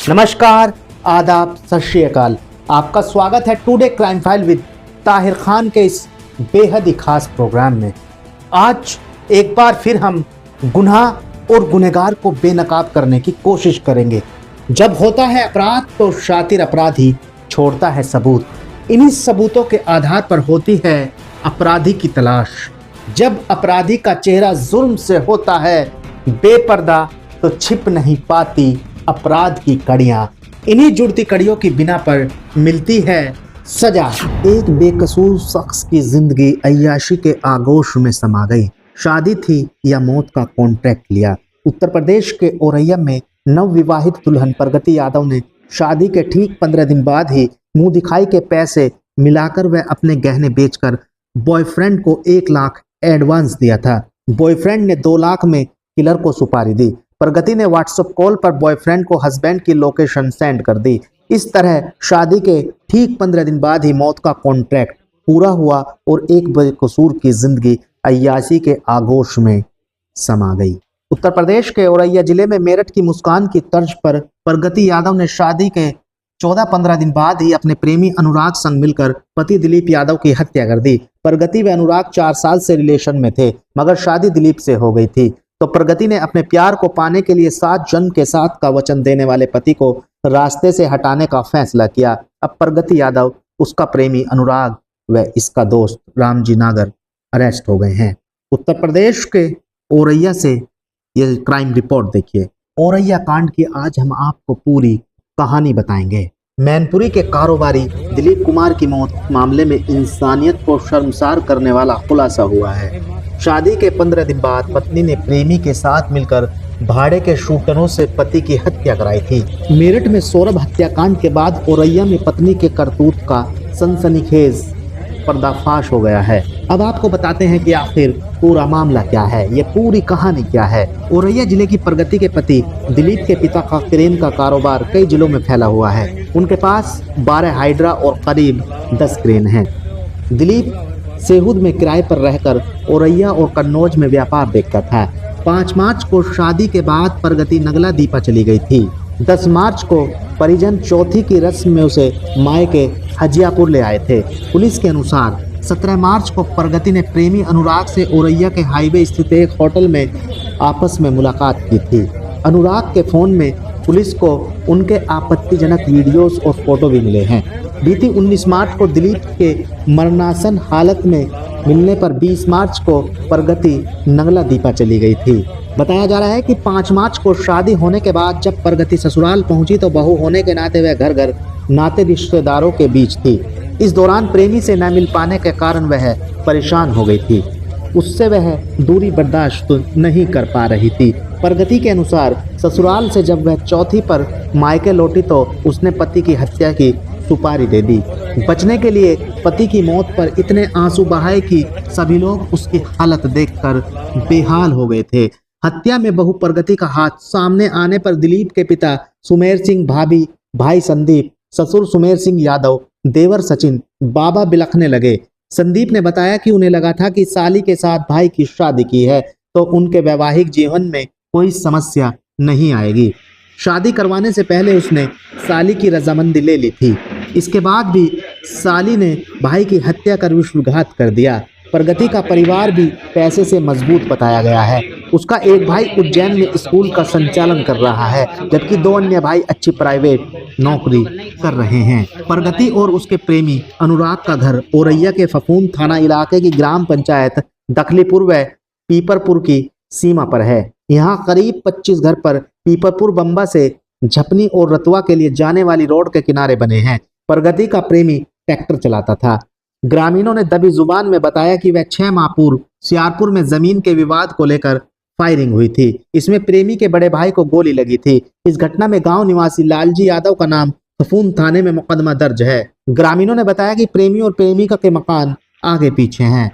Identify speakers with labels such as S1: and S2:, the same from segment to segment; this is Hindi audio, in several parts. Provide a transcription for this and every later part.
S1: नमस्कार, आदाब, सत श्री अकाल। आपका स्वागत है today crime file with Tahir Khan के इस बेहद ही खास प्रोग्राम में। आज एक बार फिर हम गुनाह और गुनहगार को बेनकाब करने की कोशिश करेंगे। जब होता है अपराध तो शातिर अपराधी छोड़ता है सबूत। इन्हीं सबूतों के आधार पर होती है अपराधी की तलाश। जब अपराधी का चेहरा जुल्म से होता है बेपर्दा तो छिप नहीं पाती अपराध की कड़ियां। इन्हीं जुड़ती कड़ियों की बिना पर मिलती है सजा। एक बेकसूर शख्स की जिंदगी अय्याशी के आगोश में समा गई। शादी थी या मौत का कॉन्ट्रैक्ट लिया। उत्तर प्रदेश के औरैया में नवविवाहित दुल्हन प्रगति यादव ने शादी के ठीक 15 दिन बाद ही मुंह दिखाई के पैसे मिलाकर वह अपने गहने बेचकर बॉयफ्रेंड को 1 लाख एडवांस दिया था। बॉयफ्रेंड ने 2 लाख में किलर को सुपारी दी। प्रगति ने व्हाट्सएप कॉल पर बॉयफ्रेंड को हस्बैंड की लोकेशन सेंड कर दी। इस तरह शादी के ठीक 15 दिन बाद ही मौत का कॉन्ट्रैक्ट पूरा हुआ और एक बेकसूर की जिंदगी अय्याशी के आगोश में समा गई। उत्तर प्रदेश के औरैया जिले में मेरठ की मुस्कान की तर्ज पर प्रगति यादव ने शादी के 14-15 दिन बाद ही अपने प्रेमी अनुराग संग मिलकर पति दिलीप यादव की हत्या कर दी। प्रगति व अनुराग 4 साल से रिलेशन में थे, मगर शादी दिलीप से हो गई थी। तो प्रगति ने अपने प्यार को पाने के लिए 7 जन्म के साथ का वचन देने वाले पति को रास्ते से हटाने का फैसला किया। अब प्रगति यादव, उसका प्रेमी अनुराग व इसका दोस्त रामजी नागर अरेस्ट हो गए हैं। उत्तर प्रदेश के औरैया से ये क्राइम रिपोर्ट देखिए। औरैया कांड की आज हम आपको पूरी कहानी बताएंगे। मैनपुरी के कारोबारी दिलीप कुमार की मौत मामले में इंसानियत को शर्मसार करने वाला खुलासा हुआ है। शादी के 15 दिन बाद पत्नी ने प्रेमी के साथ मिलकर भाड़े के शूटरों से पति की हत्या कराई थी। मेरठ में सौरभ हत्याकांड के बाद औरैया में पत्नी के करतूत का सनसनीखेज पर्दाफाश हो गया है। अब आपको बताते हैं कि आखिर पूरा मामला क्या है, ये पूरी कहानी क्या है। औरैया जिले की प्रगति के पति दिलीप के पिता का क्रेन का कारोबार कई जिलों में फैला हुआ है। उनके पास 12 हाइड्रा और करीब 10 क्रेन हैं। दिलीप सेहुद में किराए पर रहकर औरैया और कन्नौज में व्यापार देखता था। 5 मार्च को शादी के बाद प्रगति नगला दीपा चली गई थी। 10 मार्च को परिजन चौथी की रस्म में उसे मायके हजियापुर ले आए थे। पुलिस के अनुसार 17 मार्च को प्रगति ने प्रेमी अनुराग से औरैया के हाईवे स्थित एक होटल में आपस में मुलाकात की थी। अनुराग के फोन में पुलिस को उनके आपत्तिजनक वीडियोस और फोटो भी मिले हैं। बीती 19 मार्च को दिलीप के मरणासन हालत में मिलने पर 20 मार्च को प्रगति नगला दीपा चली गई थी। बताया जा रहा है कि 5 मार्च को शादी होने के बाद जब प्रगति ससुराल पहुंची तो बहू होने के नाते वह घर घर नाते रिश्तेदारों के बीच थी। इस दौरान प्रेमी से न मिल पाने के कारण वह परेशान हो गई थी। उससे वह दूरी बर्दाश्त नहीं कर पा रही थी। प्रगति के अनुसार ससुराल से जब वह चौथी पर मायके लौटी तो उसने पति की हत्या की सुपारी दे दी। बचने के लिए पति की मौत पर इतने आंसू बहाए कि सभी लोग उसकी हालत देखकर बेहाल हो गए थे। हत्या में बहू प्रगति का हाथ सामने आने पर दिलीप के पिता सुमेर सिंह, भाई संदीप, ससुर सुमेर सिंह यादव, देवर सचिन, बाबा बिलखने लगे। संदीप ने बताया कि उन्हें लगा था कि साली के साथ भाई की शादी की है तो उनके वैवाहिक जीवन में कोई समस्या नहीं आएगी। शादी करवाने से पहले उसने साली की रजामंदी ले ली थी। इसके बाद भी साली ने भाई की हत्या कर विश्वासघात कर दिया। प्रगति का परिवार भी पैसे से मजबूत बताया गया है। उसका एक भाई उज्जैन में स्कूल का संचालन कर रहा है, जबकि 2 अन्य भाई अच्छी प्राइवेट नौकरी कर रहे हैं। प्रगति और उसके प्रेमी अनुराग का घर औरैया के फफूंद थाना इलाके की ग्राम पंचायत दखलीपुर व पीपरपुर की सीमा पर है। यहाँ करीब 25 घर पर पीपरपुर बम्बा से झपनी और रतवा के लिए जाने वाली रोड के किनारे बने हैं। प्रगति का प्रेमी ट्रैक्टर चलाता था। ग्रामीणों ने दबी जुबान में बताया कि वह 6 माह पूर्व सियारपुर में जमीन के विवाद को लेकर फायरिंग हुई थी। इसमें प्रेमी के बड़े भाई को गोली लगी थी। इस घटना में गांव निवासी लालजी यादव का नाम फफूंद थाने में मुकदमा दर्ज है। ग्रामीणों ने बताया कि प्रेमी और प्रेमिका के मकान आगे पीछे हैं।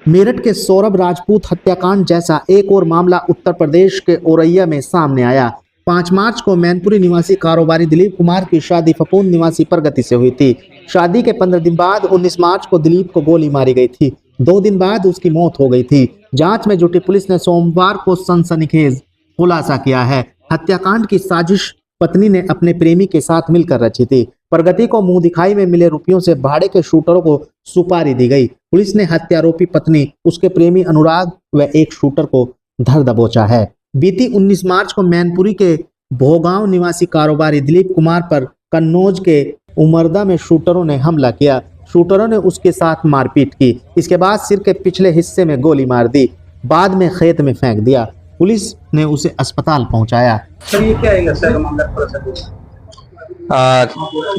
S1: मेरठ के सौरभ राजपूत हत्याकांड जैसा एक और मामला उत्तर प्रदेश के औरैया में सामने आया। 5 मार्च को मैनपुरी निवासी कारोबारी दिलीप कुमार की शादी फफूंद निवासी प्रगति से हुई थी। शादी के 15 दिन बाद 19 मार्च को दिलीप को गोली मारी गई थी। 2 दिन बाद उसकी मौत हो गई थी। जांच में जुटी पुलिस ने सोमवार को सनसनीखेज खुलासा किया है। हत्याकांड की साजिश पत्नी ने अपने प्रेमी के साथ मिलकर रची थी। प्रगति को मुंह दिखाई में मिले रुपयों से भाड़े के शूटरों को सुपारी दी गई। पुलिस ने हत्यारोपी पत्नी, उसके प्रेमी अनुराग व एक शूटर को धर दबोचा है। बीती 19 मार्च को मैनपुरी के भोगांव निवासी कारोबारी दिलीप कुमार पर कन्नौज के उमरदा में शूटरों ने हमला किया। शूटरों ने उसके साथ मारपीट की। इसके बाद सिर के पिछले हिस्से में गोली मार दी, बाद में खेत में फेंक दिया। पुलिस ने उसे अस्पताल पहुंचाया।
S2: सर ये क्या है सर मामला?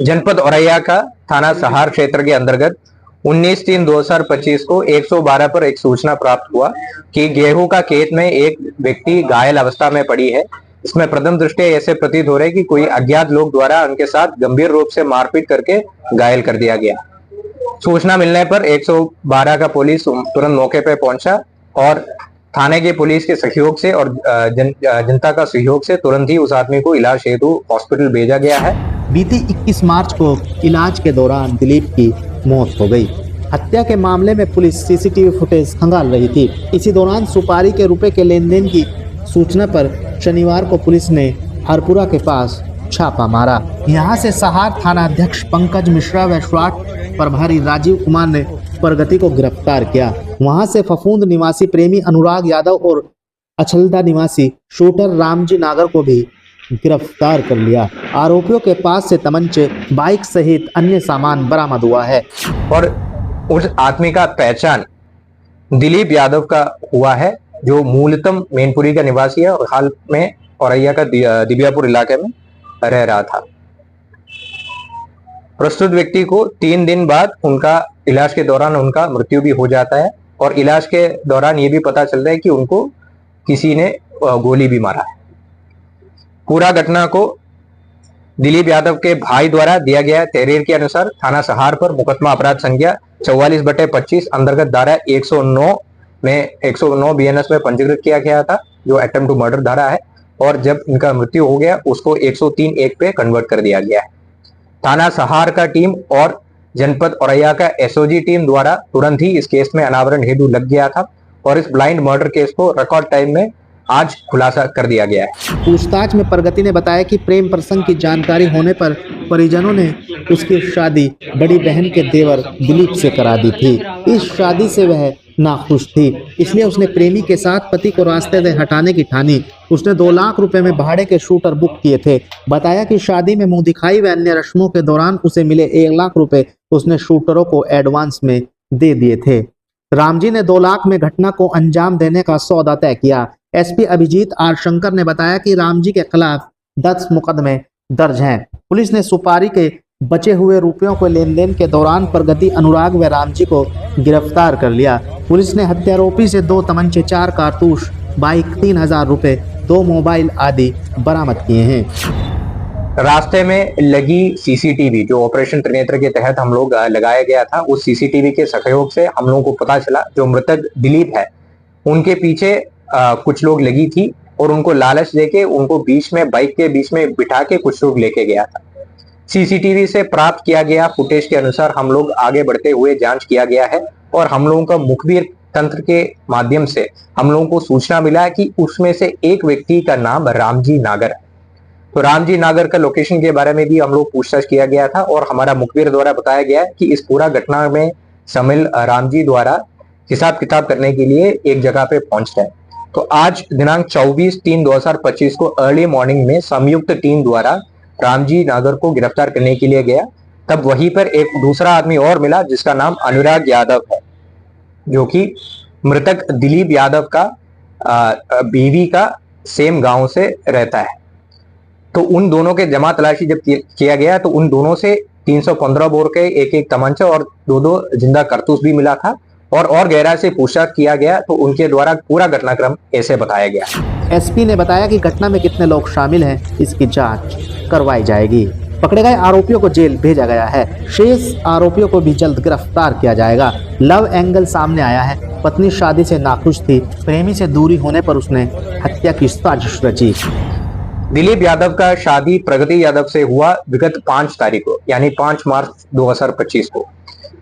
S2: जनपद औरैया का थाना सहार क्षेत्र के अंतर्गत 19/3/2025 को 112 पर एक सूचना प्राप्त हुआ कि गेहूं का खेत में एक व्यक्ति घायल अवस्था में पड़ी है। इसमें प्रथम दृष्टया ऐसे प्रतीत हो रहा है कि कोई अज्ञात लोग द्वारा उनके साथ गंभीर रूप से मारपीट करके घायल कर दिया गया। सूचना मिलने पर 112 का पुलिस तुरंत मौके पर पहुंचा और थाने के पुलिस के सहयोग से और जनता का सहयोग से तुरंत ही उस आदमी को इलाज हेतु हॉस्पिटल भेजा गया है।
S1: बीती 21 मार्च को इलाज के दौरान दिलीप की मौत हो गई। हत्या के मामले में पुलिस सीसीटीवी फुटेज खंगाल रही थी। इसी दौरान सुपारी के रुपए के लेन देन की सूचना पर शनिवार को पुलिस ने हरपुरा के पास छापा मारा। यहां से सहार थाना अध्यक्ष पंकज मिश्रा व स्वाट प्रभारी राजीव कुमार ने प्रगति को गिरफ्तार किया। वहां से फफूंद निवासी प्रेमी अनुराग यादव और अछलदा निवासी शूटर रामजी नागर को भी गिरफ्तार कर लिया। आरोपियों के पास से तमंचे, बाइक सहित अन्य सामान बरामद हुआ है
S2: और उस आदमी का पहचान दिलीप यादव का हुआ है, जो मूलतः मैनपुरी का निवासी है और हाल में औरैया का दिबियापुर इलाके में रह रहा था। प्रस्तुत व्यक्ति को 3 दिन बाद उनका इलाज के दौरान उनका मृत्यु भी हो जाता है और इलाज के दौरान ये भी पता चलता है कि उनको किसी ने गोली भी मारा है। पूरा घटना को दिलीप यादव के भाई द्वारा दिया गया तहरीर के अनुसार थाना सहार पर मुकदमा अपराध संख्या 44/25 अंतर्गत धारा 109 में 109 BNS में पंजीकृत किया गया था, जो अटेम्प्ट टू मर्डर धारा है, और जब इनका मृत्यु हो गया उसको 103(1) पे कन्वर्ट कर दिया गया है। थाना सहार का टीम और जनपद औरैया का SOG टीम द्वारा तुरंत ही इस केस में अनावरण हेतु लग गया था और इस ब्लाइंड मर्डर केस को रिकॉर्ड टाइम में आज खुलासा कर दिया गया है।
S1: पूछताछ में प्रगति ने बताया कि प्रेम प्रसंग की जानकारी होने पर परिजनों ने उसकी शादी बड़ी बहन के देवर दिलीप से करा दी थी। इस शादी से वह नाखुश थी, इसलिए उसने प्रेमी के साथ पति को रास्ते से हटाने की ठानी। उसने 2 लाख रुपए में भाड़े के शूटर बुक किए थे। बताया कि शादी में मुंह दिखाई व अन्य रस्मों के दौरान उसे मिले 1 लाख रुपए उसने शूटरों को एडवांस में दे दिए थे। रामजी ने 2 लाख में घटना को अंजाम देने का सौदा तय किया। SP अभिजीत R शंकर ने बताया कि रामजी के खिलाफ 10 मुकदमे दर्ज हैं। पुलिस ने सुपारी के बचे हुए रुपयों को लेन देन के दौरान प्रगति, अनुराग व रामजी को गिरफ्तार कर लिया। पुलिस ने हत्यारोपी से 2 तमंचे, 4 कारतूस, बाइक, 3000 रुपए, 2 मोबाइल आदि बरामद किए हैं।
S2: रास्ते में लगी CCTV जो ऑपरेशन त्रिनेत्र के तहत हम लोग लगाया गया था, उस CCTV के सहयोग से हम लोगों को पता चला जो मृतक दिलीप है उनके पीछे कुछ लोग लगी थी और उनको लालच देके उनको बीच में, बाइक के बीच में बिठा के कुछ लोग लेके गया था। CCTV से प्राप्त किया गया फुटेज के अनुसार हम लोग आगे बढ़ते हुए जांच किया गया है और हम लोगों का मुखबिर तंत्र के माध्यम से हम लोगों को सूचना मिला है कि उसमें से एक व्यक्ति का नाम रामजी नागर है। तो रामजी नागर का लोकेशन के बारे में भी हम लोग पूछताछ किया गया था और हमारा मुखबिर द्वारा बताया गया है कि इस पूरा घटना में शामिल रामजी द्वारा हिसाब किताब करने के लिए एक जगह पे पहुंचते हैं। तो आज दिनांक 24/3/2025 को अर्ली मॉर्निंग में संयुक्त टीम द्वारा रामजी नागर को गिरफ्तार करने के लिए गया। तब वहीं पर एक दूसरा आदमी और मिला जिसका नाम अनुराग यादव है, जो कि मृतक दिलीप यादव का बीवी का सेम गांव से रहता है। तो उन दोनों के जमा तलाशी जब किया गया तो उन दोनों से 315 बोर के एक तमंचा और 2 जिंदा कारतूस भी मिला था और गहराई से पूछताछ किया गया तो उनके द्वारा पूरा घटनाक्रम ऐसे बताया गया।
S1: SP ने बताया कि घटना में कितने लोग शामिल हैं इसकी जांच करवाई जाएगी। पकड़े गए आरोपियों को जेल भेजा गया है। शेष आरोपियों को भी जल्द गिरफ्तार किया जाएगा। लव एंगल सामने आया है। पत्नी शादी से नाखुश थी, प्रेमी से दूरी होने पर उसने हत्या की साजिश रची।
S2: दिलीप यादव का शादी प्रगति यादव से हुआ विगत 5 तारीख को, यानी 5 मार्च 2025 को।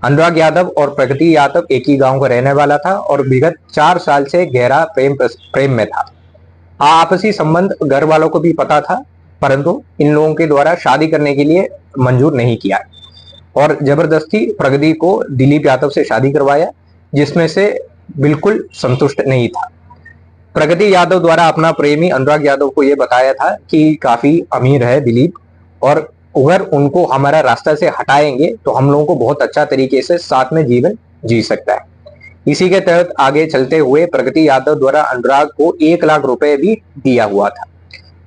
S2: अनुराग यादव और प्रगति यादव एक ही गांव का रहने वाला था और विगत 4 साल से गहरा प्रेम में था। आपसी संबंध घर वालों को भी पता था परंतु इन लोगों के द्वारा शादी करने के लिए मंजूर नहीं किया और जबरदस्ती प्रगति को दिलीप यादव से शादी करवाया, जिसमें से बिल्कुल संतुष्ट नहीं था। प्रगति यादव द्वारा अपना प्रेमी अनुराग यादव को यह बताया था कि काफी अमीर है दिलीप और अगर उनको हमारा रास्ता से हटाएंगे तो हम लोगों को बहुत अच्छा तरीके से साथ में जीवन जी सकता है। इसी के तहत आगे चलते हुए प्रगति यादव द्वारा अनुराग को 1 लाख रुपए भी दिया हुआ था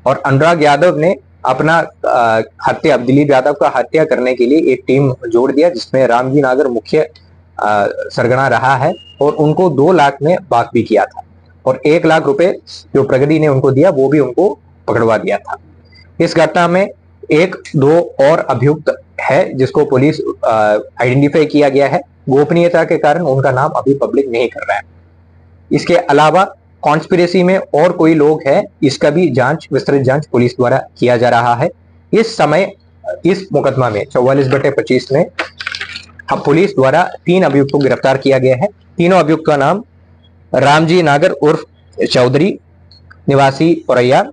S2: और अनुराग यादव ने अपना हत्या दिलीप यादव का हत्या करने के लिए एक टीम जोड़ दिया, जिसमें रामजी नागर मुख्य सरगना रहा है और उनको 2 लाख में बात भी किया था और 1 लाख रुपए जो प्रगति ने उनको दिया वो भी उनको पकड़वा दिया था। इस घटना में 1-2 और अभियुक्त है जिसको पुलिस आइडेंटिफाई किया गया है। गोपनीयता के कारण उनका नाम अभी पब्लिक नहीं कर रहा है। इसके अलावा कॉन्स्पिरेसी में और कोई लोग हैं, इसका भी विस्तृत जांच पुलिस द्वारा किया जा रहा है। इस समय इस मुकदमा में 44/25 में पुलिस द्वारा 3 अभियुक्त को गिरफ्तार किया गया है। तीनों अभियुक्त का नाम रामजी नागर उर्फ चौधरी निवासी औरैया,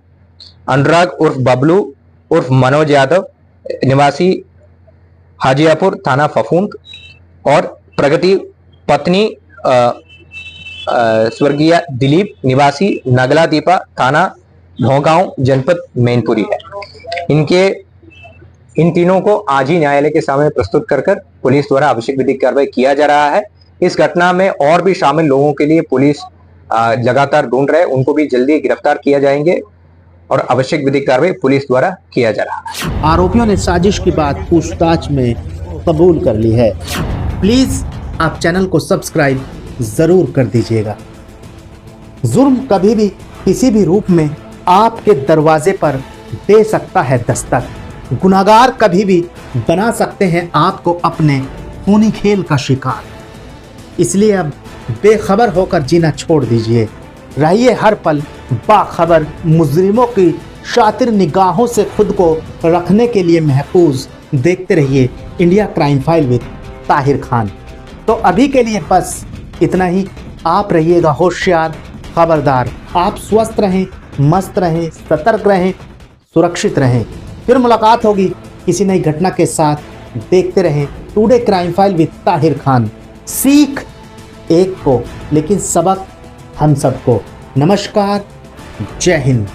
S2: अनुराग उर्फ बबलू उर्फ मनोज यादव निवासी हाजियापुर थाना फफूंद और प्रगति पत्नी स्वर्गीय दिलीप निवासी नगला दीपा थाना भोगांव जनपद मैनपुरी है। इन तीनों को आज ही न्यायालय के सामने प्रस्तुत कर पुलिस द्वारा आवश्यक विधिक कार्रवाई किया जा रहा है। इस घटना में और भी शामिल लोगों के लिए पुलिस लगातार ढूंढ रहे, उनको भी जल्दी गिरफ्तार किया जाएंगे और आवश्यक विधिक कार्रवाई पुलिस द्वारा किया जा रहा है।
S1: आरोपियों ने साजिश की बात पूछताछ में कबूल कर ली है। प्लीज आप चैनल को सब्सक्राइब जरूर कर दीजिएगा। जुर्म कभी भी किसी भी रूप में आपके दरवाजे पर दे सकता है दस्तक। गुनाहगार कभी भी बना सकते हैं आपको अपने खूनी खेल का शिकार। इसलिए अब बेखबर होकर जीना छोड़ दीजिए। रहिए हर पल बाखबर। मुजरिमों की शातिर निगाहों से खुद को रखने के लिए महफूज देखते रहिए India crime file with Tahir Khan. तो अभी के लिए बस इतना ही। आप रहिएगा होशियार, खबरदार। आप स्वस्थ रहें, मस्त रहें, सतर्क रहें, सुरक्षित रहें। फिर मुलाकात होगी किसी नई घटना के साथ। देखते रहें today crime file with Tahir Khan. सीख एक को लेकिन सबक हम सबको। नमस्कार, जय हिंद।